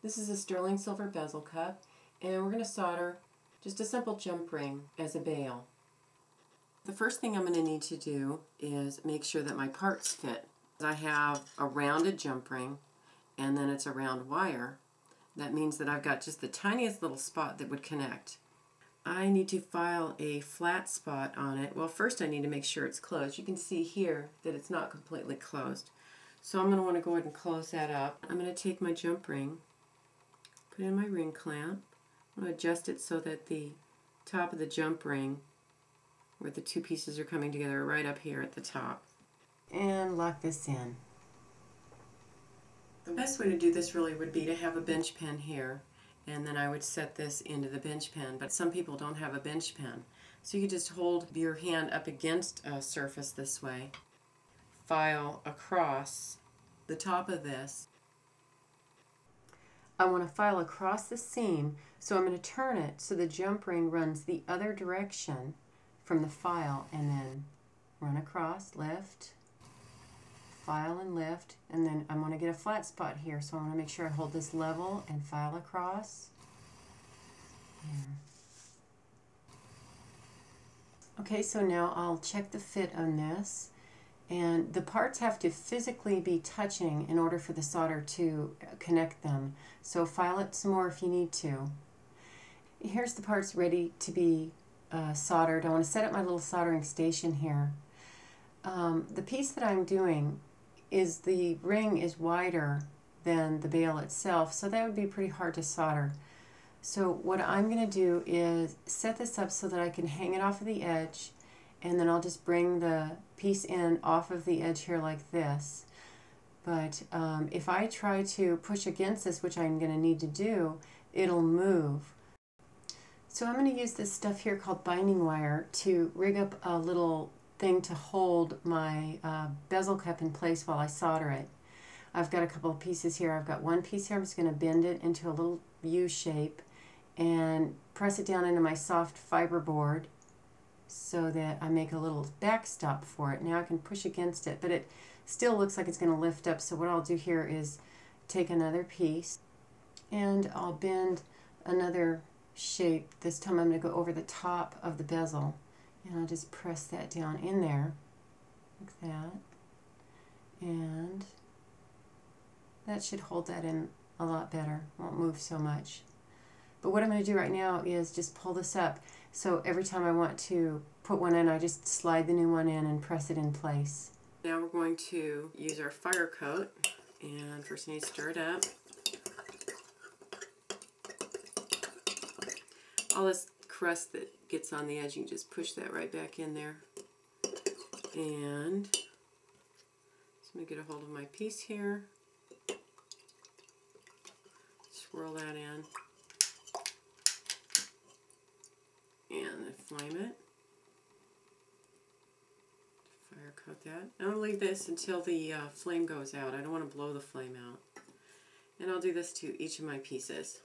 This is a sterling silver bezel cup, and we're going to solder just a simple jump ring as a bail. The first thing I'm going to need to do is make sure that my parts fit. I have a rounded jump ring, and then it's a round wire. That means that I've got just the tiniest little spot that would connect. I need to file a flat spot on it. Well, first I need to make sure it's closed. You can see here that it's not completely closed. So I'm going to want to go ahead and close that up. I'm going to take my jump ring, put in my ring clamp. I'm going to adjust it so that the top of the jump ring, where the two pieces are coming together, are right up here at the top. And lock this in. The best way to do this really would be to have a bench pen here, and then I would set this into the bench pen, but some people don't have a bench pen. So you just hold your hand up against a surface this way, file across the top of this. I want to file across the seam, so I'm going to turn it so the jump ring runs the other direction from the file, and then run across, lift, file and lift, and then I'm going to get a flat spot here, so I want to make sure I hold this level and file across. There. Okay, so now I'll check the fit on this, and the parts have to physically be touching in order for the solder to connect them, so file it some more if you need to. Here's the parts ready to be soldered. I want to set up my little soldering station here. The piece that I'm doing is the ring is wider than the bail itself, so that would be pretty hard to solder. So what I'm going to do is set this up so that I can hang it off of the edge, and then I'll just bring the piece in off of the edge here like this. But if I try to push against this, which I'm going to need to do, it'll move. So I'm going to use this stuff here called binding wire to rig up a little thing to hold my bezel cup in place while I solder it. I've got a couple of pieces here. I've got one piece here. I'm just going to bend it into a little U shape and press it down into my soft fiber board so that I make a little backstop for it. Now I can push against it, but it still looks like it's going to lift up. So what I'll do here is take another piece and I'll bend another shape. This time I'm going to go over the top of the bezel, and I'll just press that down in there like that, and that should hold that in a lot better. Won't move so much. But what I'm going to do right now is just pull this up, so every time I want to put one in, I just slide the new one in and press it in place. Now we're going to use our fire coat, and first I need to stir it up. All this crust that gets on the edge, you can just push that right back in there. And just going to get a hold of my piece here, swirl that in, and then flame it. Fire coat that. I'm going to leave this until the flame goes out. I don't want to blow the flame out. And I'll do this to each of my pieces.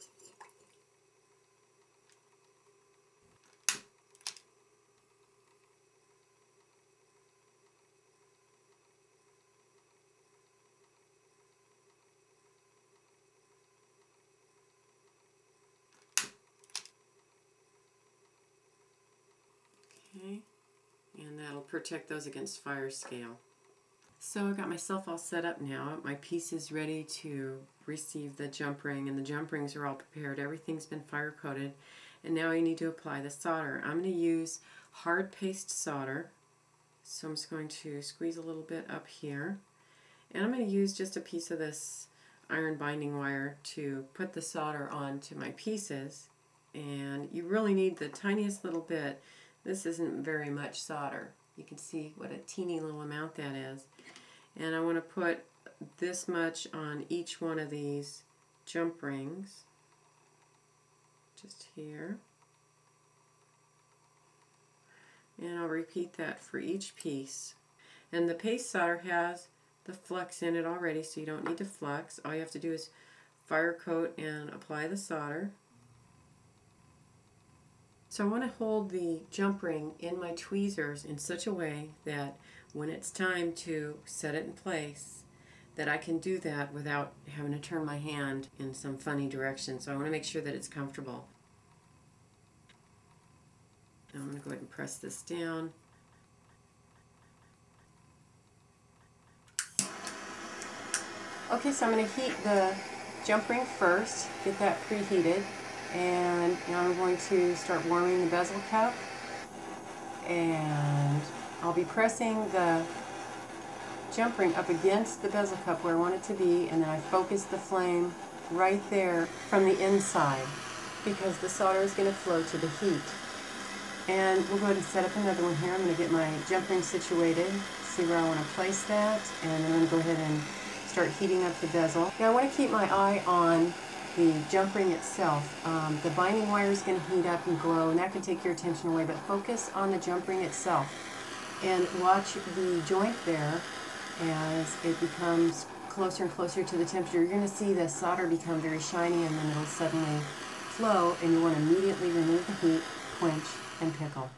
Okay, and that'll protect those against fire scale. So I've got myself all set up now. My piece is ready to receive the jump ring, and the jump rings are all prepared. Everything's been fire coated, and now I need to apply the solder. I'm going to use hard paste solder, so I'm just going to squeeze a little bit up here, and I'm going to use just a piece of this iron binding wire to put the solder onto my pieces, and you really need the tiniest little bit. This isn't very much solder. You can see what a teeny little amount that is. And I want to put this much on each one of these jump rings, just here. And I'll repeat that for each piece. And the paste solder has the flux in it already, so you don't need to flux. All you have to do is fire coat and apply the solder. So I want to hold the jump ring in my tweezers in such a way that when it's time to set it in place, that I can do that without having to turn my hand in some funny direction. So I want to make sure that it's comfortable. Now I'm going to go ahead and press this down. Okay, so I'm going to heat the jump ring first, get that preheated, and now I'm going to start warming the bezel cup, and I'll be pressing the jump ring up against the bezel cup where I want it to be, and then I focus the flame right there from the inside because the solder is going to flow to the heat. And we'll go ahead and set up another one here. I'm going to get my jump ring situated, see where I want to place that, and then I'm going to go ahead and start heating up the bezel. Now I want to keep my eye on the jump ring itself. The binding wire is going to heat up and glow, and that can take your attention away, but focus on the jump ring itself and watch the joint there as it becomes closer and closer to the temperature. You're going to see the solder become very shiny, and then it'll suddenly flow, and you want to immediately remove the heat, quench, and pickle.